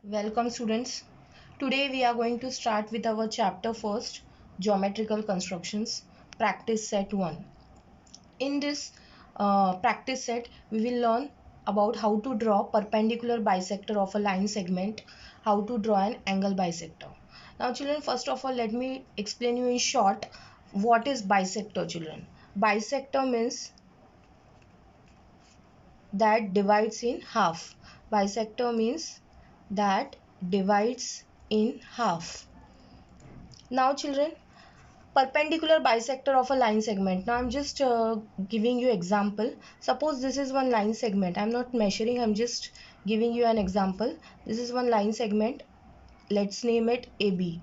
Welcome students. Today we are going to start with our chapter first, geometrical constructions, practice set 1. In this practice set we will learn about how to draw perpendicular bisector of a line segment, how to draw an angle bisector. Now children, first of all let me explain you in short what is bisector children. Bisector means that divides in half. Bisector means that divides in half. Now children, perpendicular bisector of a line segment. Now I'm just giving you example. Suppose this is one line segment. I'm not measuring, I'm just giving you an example. This is one line segment. Let's name it AB.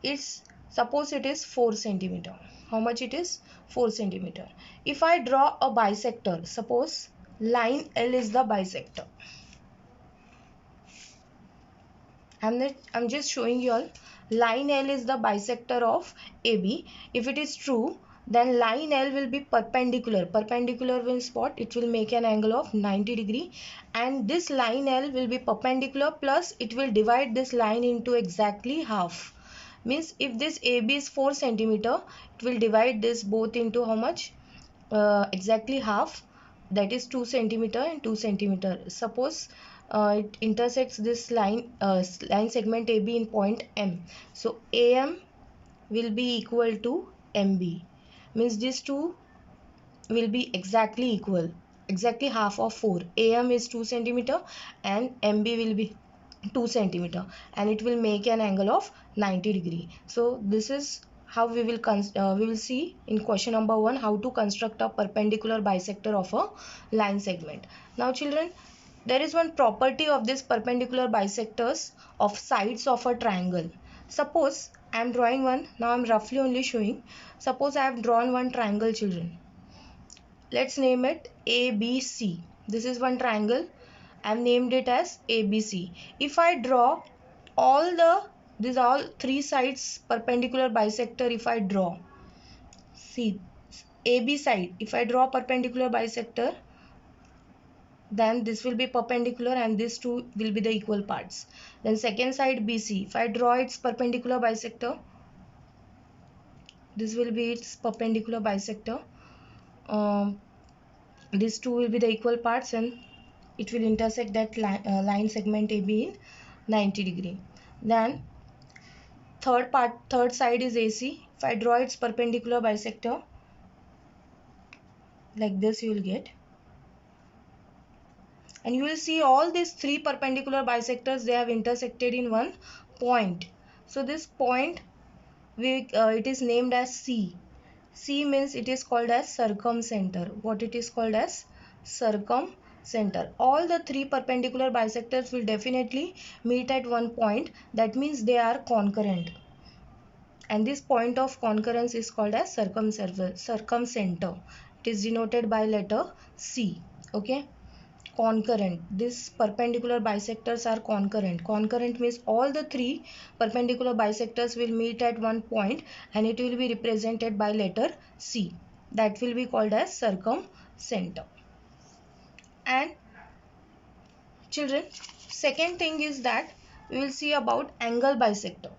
It's suppose it is 4 centimeter. How much it is? 4 centimeter. If I draw a bisector, suppose line L is the bisector. I'm just showing you all line L is the bisector of AB. If it is true, then line L will be perpendicular. Perpendicular means what? It will make an angle of 90 degree, and this line L will be perpendicular plus it will divide this line into exactly half. Means if this AB is 4 centimeter, it will divide this both into how much? Exactly half, that is 2 centimeter and 2 centimeter. Suppose it intersects this line segment AB in point M. So AM will be equal to MB. Means these two will be exactly equal, exactly half of 4. AM is 2 centimeter and MB will be 2 centimeter, and it will make an angle of 90 degree. So this is how we will see in question number 1 how to construct a perpendicular bisector of a line segment. Now children, there is one property of this perpendicular bisectors of sides of a triangle. Suppose I am drawing one. Now I am roughly only showing. Suppose I have drawn one triangle children. Let's name it ABC. This is one triangle. I have named it as ABC. If I draw these all three sides perpendicular bisector, if I draw, see AB side, if I draw perpendicular bisector, then this will be perpendicular and these two will be the equal parts. Then second side BC, if I draw its perpendicular bisector, this will be its perpendicular bisector. These two will be the equal parts and it will intersect that line segment AB in 90 degree. Then third side is AC. If I draw its perpendicular bisector, like this you will get, and you will see all these three perpendicular bisectors, they have intersected in one point. So this point it is named as C. C means it is called as circumcenter. What it is called as? Circumcenter. All the three perpendicular bisectors will definitely meet at one point. That means they are concurrent. And this point of concurrence is called as circumcenter. It is denoted by letter C. Okay. Concurrent. These perpendicular bisectors are concurrent. Concurrent means all the three perpendicular bisectors will meet at one point and it will be represented by letter C. That will be called as circumcenter. And children, second thing is that we will see about angle bisector.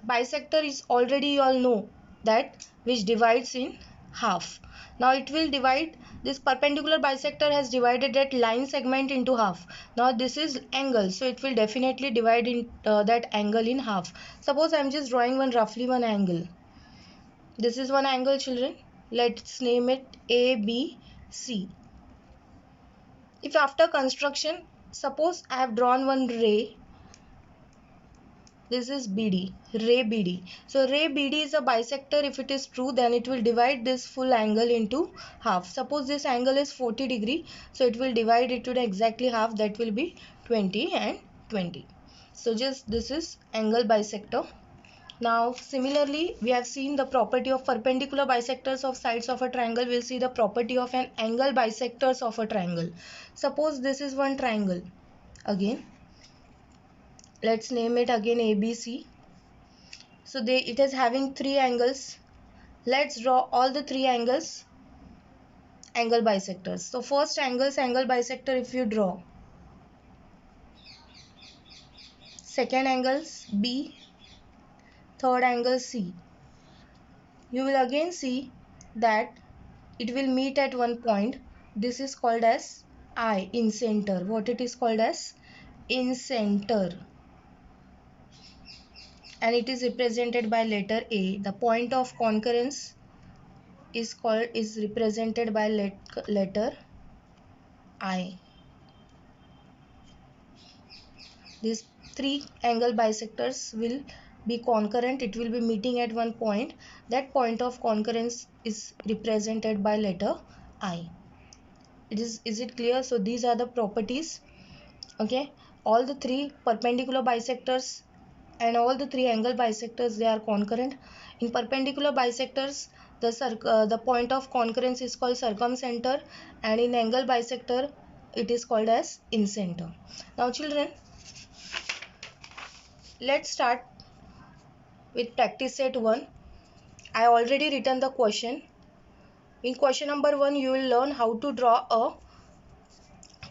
Bisector is already you all know that which divides in half. Now it will divide, this perpendicular bisector has divided that line segment into half. Now this is angle, so it will definitely divide in that angle in half. Suppose I am just drawing roughly one angle. This is one angle children. Let's name it ABC. If after construction, suppose I have drawn one ray, this is BD, ray BD. So ray BD is a bisector. If it is true, then it will divide this full angle into half. Suppose this angle is 40 degree, so it will divide it to the exactly half, that will be 20 and 20. So just this is angle bisector. Now similarly, we have seen the property of perpendicular bisectors of sides of a triangle. We'll see the property of an angle bisectors of a triangle. Suppose this is one triangle. Again, let's name it again ABC. So it is having three angles. Let's draw all the three angles angle bisectors. So first angle bisector if you draw, second angle B, third angle C, you will again see that it will meet at one point. This is called as I, in center. What it is called as? In center. And it is represented by letter A. The point of concurrence is represented by letter I. These three angle bisectors will be concurrent. It will be meeting at one point. That point of concurrence is represented by letter I. Is it clear? So these are the properties. Okay, all the three perpendicular bisectors and all the three angle bisectors, they are concurrent. In perpendicular bisectors, the point of concurrence is called circumcenter, and in angle bisector it is called as incenter. Now children, let's start with practice set 1. I already written the question. In question number 1, you will learn how to draw a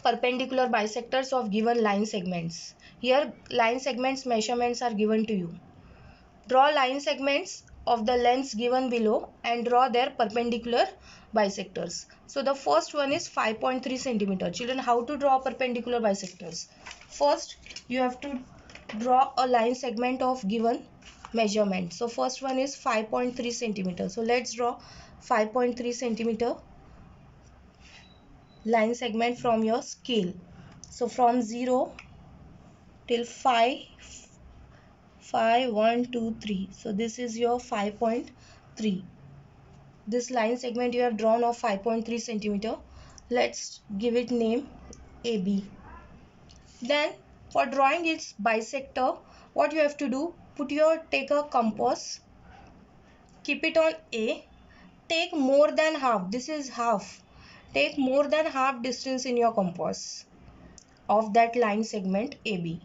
perpendicular bisectors of given line segments. Here line segments measurements are given to you. Draw line segments of the lengths given below and draw their perpendicular bisectors. So the first one is 5.3 centimeter. Children, how to draw perpendicular bisectors? First, you have to draw a line segment of given measurement. So first one is 5.3 centimeter. So let's draw 5.3 centimeter line segment from your scale. So from 0 till 5, 1, 2, 3. So this is your 5.3. This line segment you have drawn of 5.3 centimeter. Let's give it name AB. Then for drawing its bisector, what you have to do, take a compass, keep it on A, take more than half, this is half, take more than half distance in your compass of that line segment AB.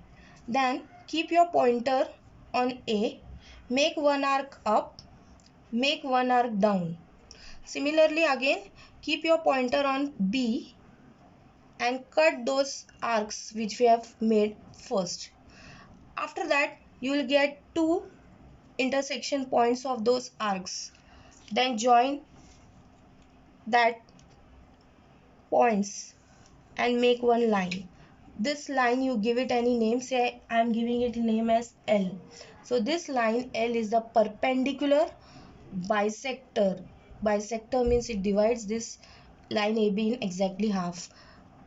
Then keep your pointer on A, make one arc up, make one arc down. Similarly again, keep your pointer on B and cut those arcs which we have made first. After that, you will get two intersection points of those arcs. Then join that points and make one line. This line you give it any name. Say I am giving it name as L. So this line L is the perpendicular bisector. Bisector means it divides this line AB in exactly half.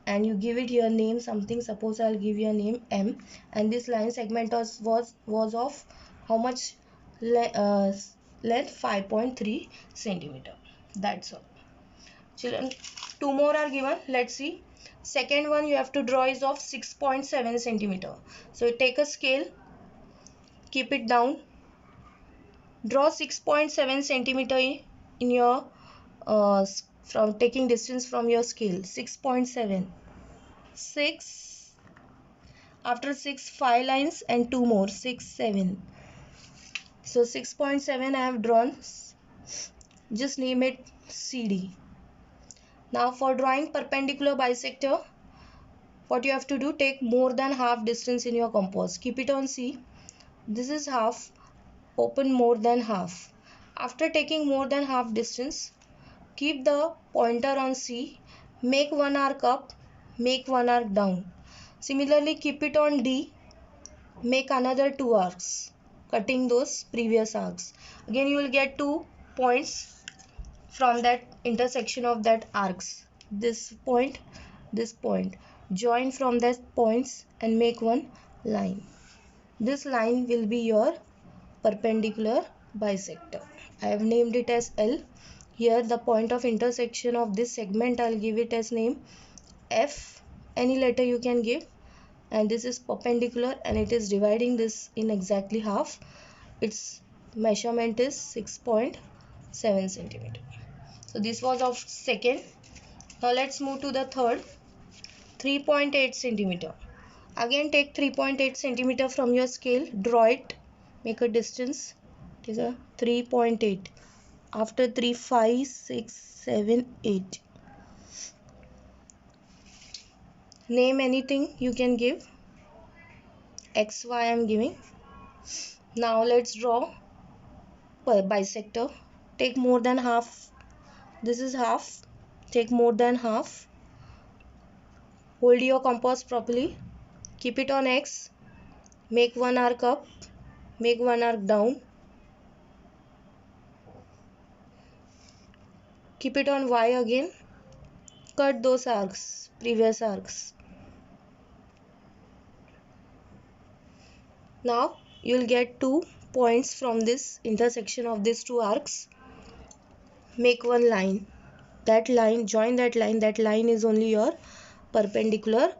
And you give it your name something. Suppose I'll give your name M, and this line segment was of how much length? 5.3 centimeter. That's all. Children, two more are given. Let's see. Second one you have to draw is of 6.7 centimeter. So take a scale, keep it down, draw 6.7 centimeter in your from taking distance from your scale. 6.7, 6, after 6 5 lines and 2 more, 6 7. So 6.7 I have drawn. Just name it CD. Now for drawing perpendicular bisector, what you have to do, take more than half distance in your compass, keep it on C. This is half, open more than half. After taking more than half distance, keep the pointer on C, make one arc up, make one arc down. Similarly keep it on D, make another two arcs, cutting those previous arcs. Again you will get 2 points from that intersection of that arcs. This point, join from that points and make one line. This line will be your perpendicular bisector. I have named it as L. Here the point of intersection of this segment I'll give it as name F. Any letter you can give. And this is perpendicular and it is dividing this in exactly half. Its measurement is 6.7 centimeter. So this was of second. Now let's move to the third. 3.8 centimeter. Again take 3.8 centimeter from your scale, draw it, make a distance. It is a 3.8. After 3, 5, 6, 7, 8. Name anything you can give. XY I am giving. Now let's draw bisector. Take more than half. This is half. Take more than half. Hold your compass properly. Keep it on X. Make one arc up. Make one arc down. Keep it on Y again. Cut those arcs, previous arcs. Now you'll get 2 points from this intersection of these two arcs. Make one line. That line, join that line. That line is only your perpendicular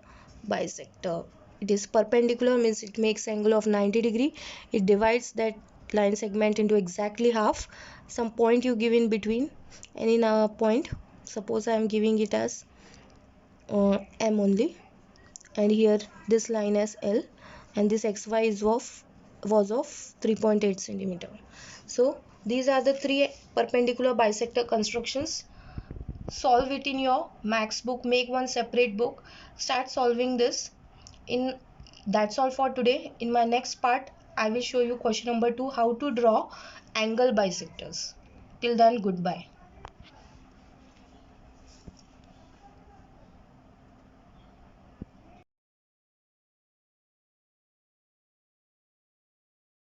bisector. It is perpendicular, means it makes angle of 90 degree. It divides that line segment into exactly half. Some point you give in between, any point. Suppose I am giving it as M only, and here this line as L, and this XY was of 3.8 centimeter. So these are the three perpendicular bisector constructions. Solve it in your max book. Make one separate book. Start solving this. That's all for today. In my next part, I will show you question number 2, how to draw angle bisectors. Till then, goodbye.